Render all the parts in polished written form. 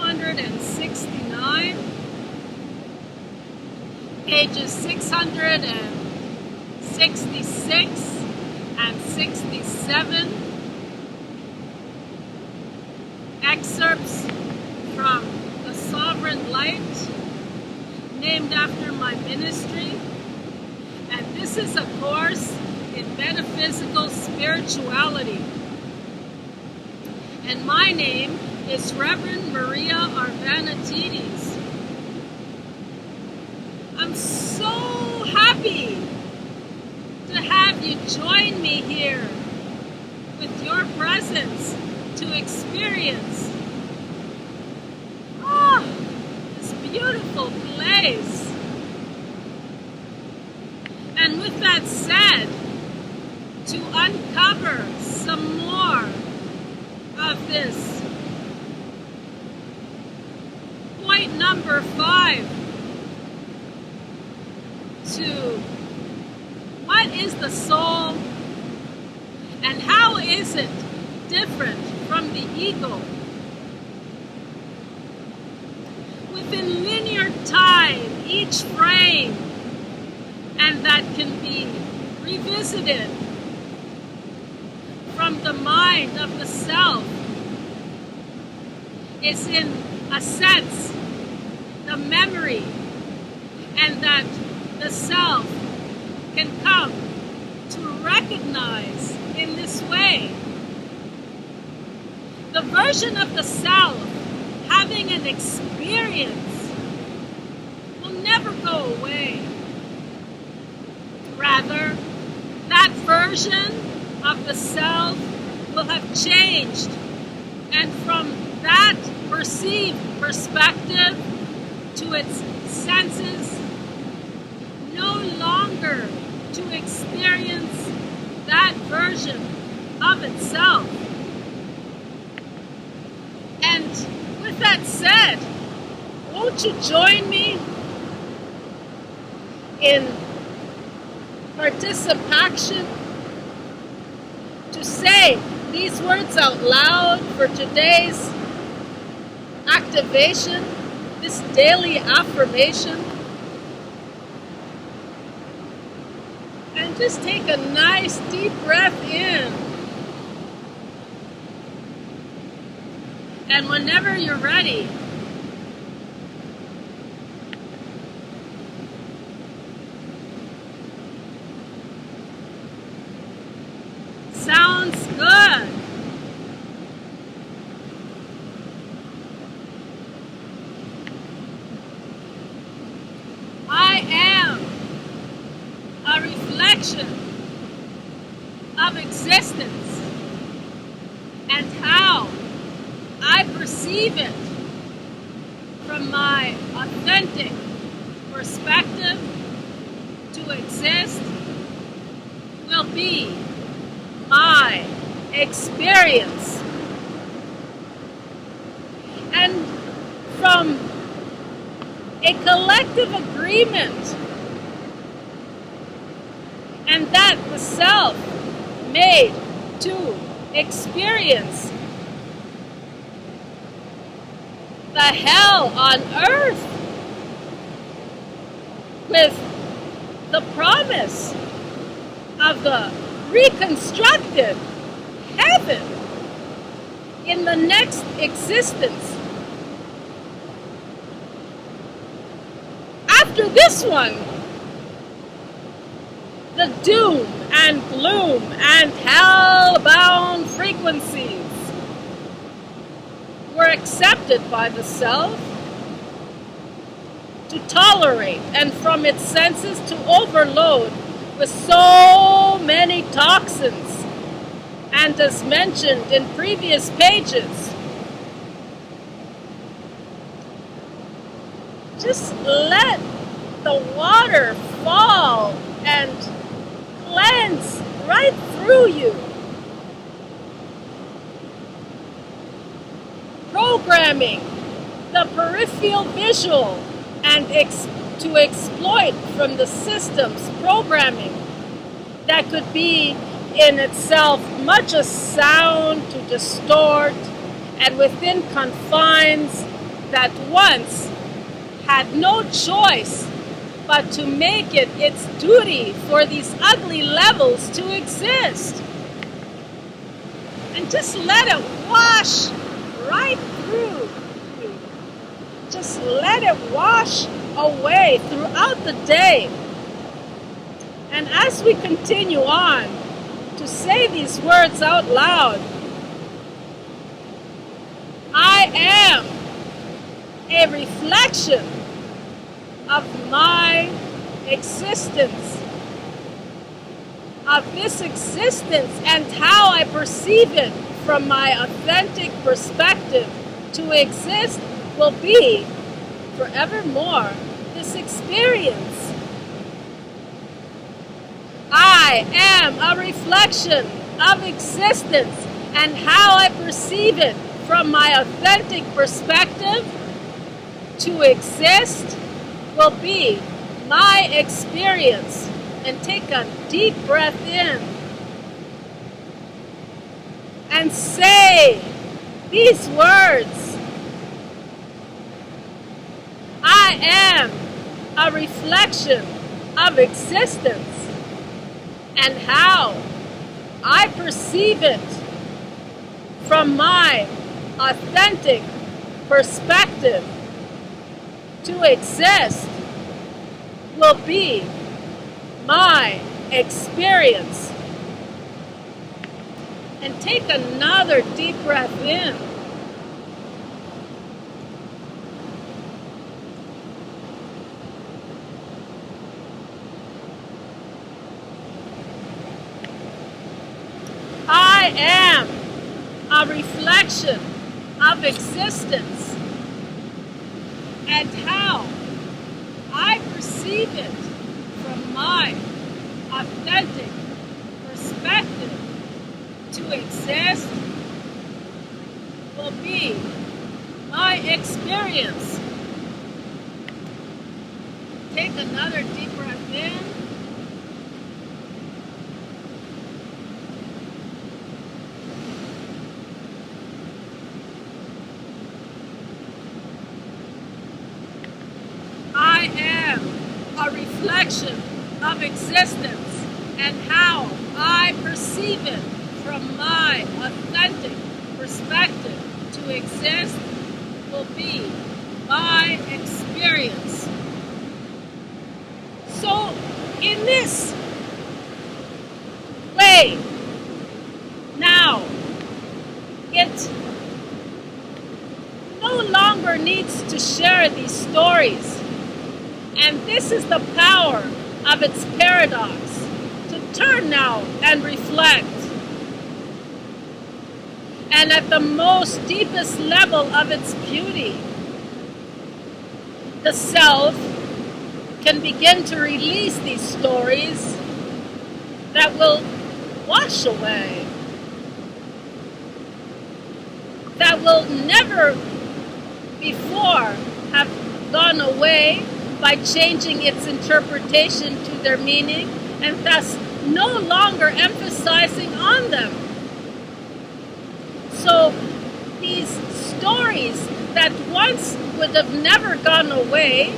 Day269, pages 666 and 67, excerpts from TheSovereignLight, named after my ministry, and this is a course in metaphysical spirituality. And my name is Reverend Maria Arvanitides. I'm so happy to have you join me here with your presence to experience this beautiful place. And with that said, to uncover some more of this point number 5, to what is the soul and how is it different from the ego? Within linear time, each frame, and that can be revisited from the mind of the self, is in a sense the memory, and that the self can come to recognize in this way. The version of the self having an experience will never go away. Rather, that version of the self will have changed, and from that perceived perspective to its senses, no longer to experience that version of itself. And with that said, won't you join me in participation to say these words out loud for today's activation, this daily affirmation? And just take a nice deep breath in. And whenever you're ready, sounds good. I am a reflection of existence and how I perceive it from my authentic perspective to exist will be my experience. And from a collective agreement, and that the self made to experience the hell on earth with the promise of the reconstructed heaven in the next existence. After this one, the doom and gloom and hell-bound frequencies were accepted by the self to tolerate, and from its senses to overload with so many toxins. And as mentioned in previous pages, just let the water fall and cleanse right through you. Programming the peripheral visual and to exploit from the system's programming that could be in itself much a sound to distort, and within confines that once had no choice but to make it its duty for these ugly levels to exist. And just let it wash right through you. Just let it wash away throughout the day. And as we continue on to say these words out loud, I am a reflection of my existence, of this existence and how I perceive it from my authentic perspective. To exist will be forevermore this experience. I am a reflection of existence and how I perceive it from my authentic perspective. To exist will be my experience. And take a deep breath in and say these words. I am a reflection of existence and how I perceive it from my authentic perspective. To exist will be my experience. And take another deep breath in. I am a reflection of existence and how I perceive it from my authentic perspective. To exist will be my experience. Take another deep breath in. I am a reflection of existence and how I perceive it from my authentic perspective. To exist will be my experience. So, in this way, now, it no longer needs to share these stories. And this is the power of its paradox, to turn now and reflect. And at the most deepest level of its beauty, the self can begin to release these stories that will wash away, that will never before have gone away by changing its interpretation to their meaning, and thus no longer emphasizing on them. So these stories that once would have never gone away,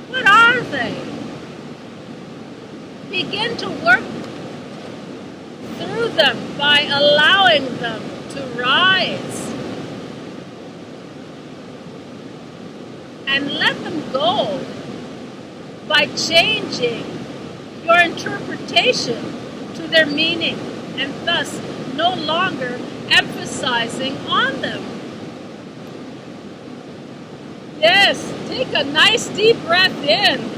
what are they? Begin to work through them by allowing them to rise. And let them go by changing your interpretation to their meaning, and thus no longer emphasizing on them. Yes, take a nice deep breath in.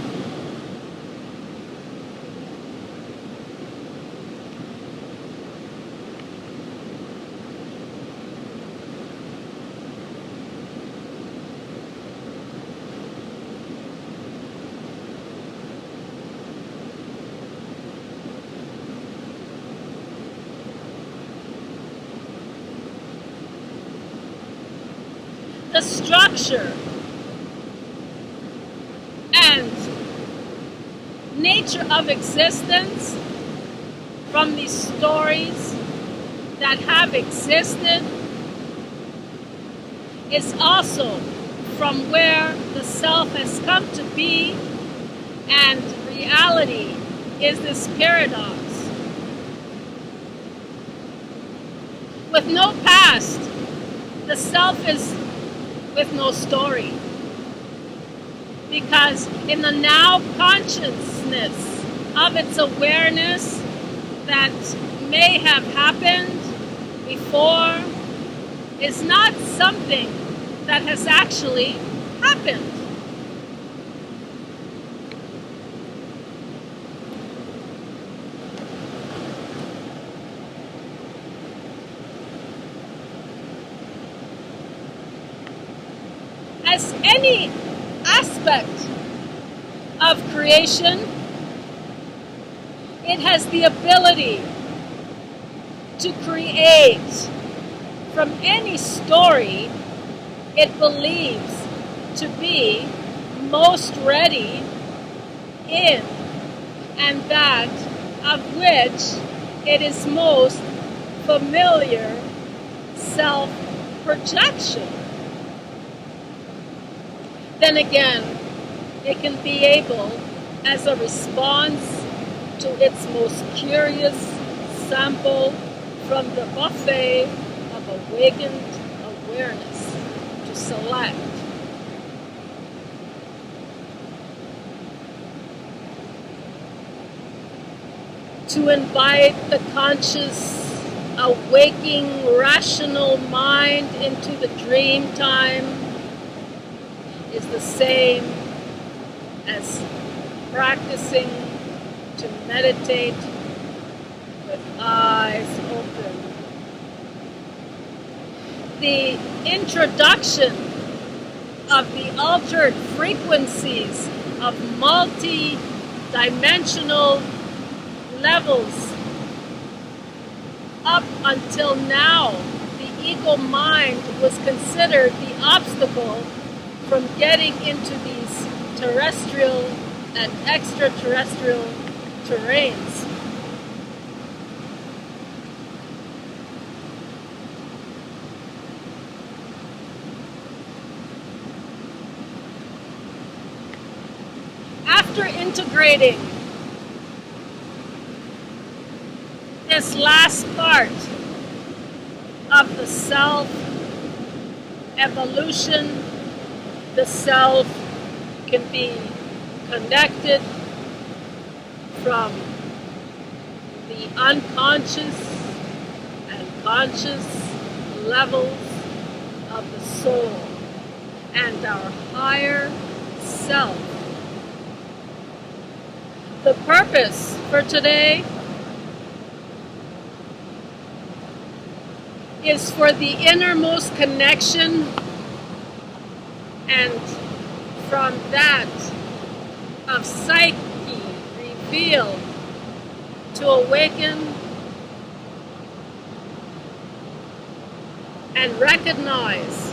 The structure and nature of existence from these stories that have existed is also from where the self has come to be, and reality is this paradox. With no past, the self is with no story. Because in the now consciousness of its awareness that may have happened before is not something that has actually happened. As any aspect of creation, it has the ability to create from any story it believes to be most ready in, and that of which it is most familiar self-projection. Then again, it can be able, as a response to its most curious sample from the buffet of awakened awareness, to select. To invite the conscious, awaking, rational mind into the dream time is the same as practicing to meditate with eyes open. The introduction of the altered frequencies of multi-dimensional levels. Up until now, the ego mind was considered the obstacle from getting into these terrestrial and extraterrestrial terrains. After integrating this last part of the self evolution, the self can be connected from the unconscious and conscious levels of the soul and our higher self. The purpose for today is for the innermost connection, and from that of psyche revealed to awaken and recognize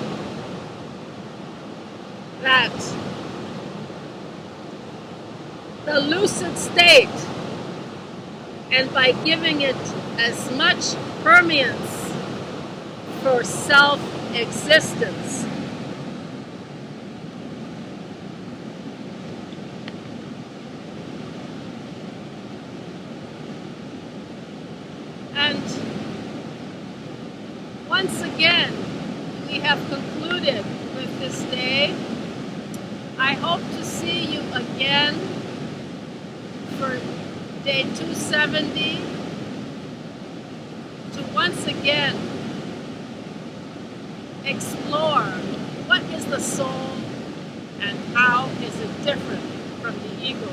that the lucid state, and by giving it as much permanence for self-existence, and once again we have concluded with this day. I hope to see you again for day 270, to once again explore what is the soul and how is it different from the ego.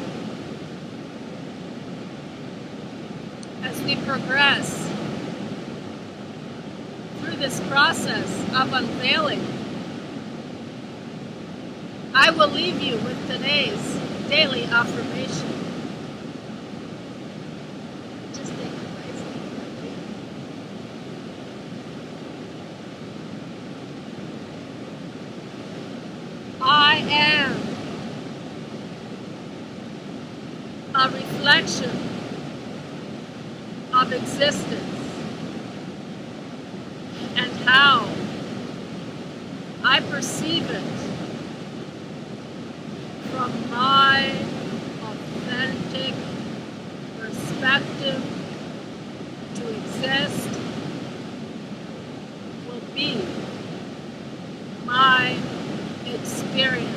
As we progress through this process of unveiling, I will leave you with today's daily affirmation. Just take a nice deep breath. I am a reflection of existence, and how I perceive it from my authentic perspective to exist will be my experience.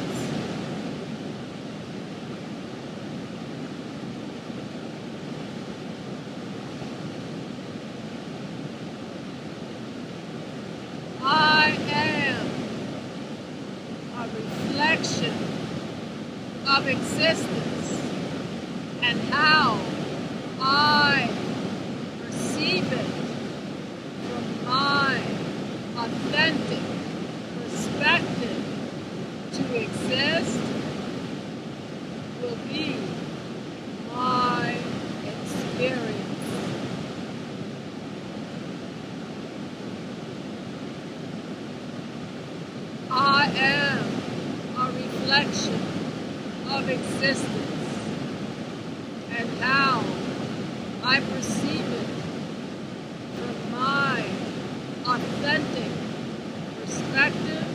I am a reflection of existence, and how I perceive it from my authentic perspective to exist will be my experience. I am a reflection of existence, and how I perceive it from my authentic perspective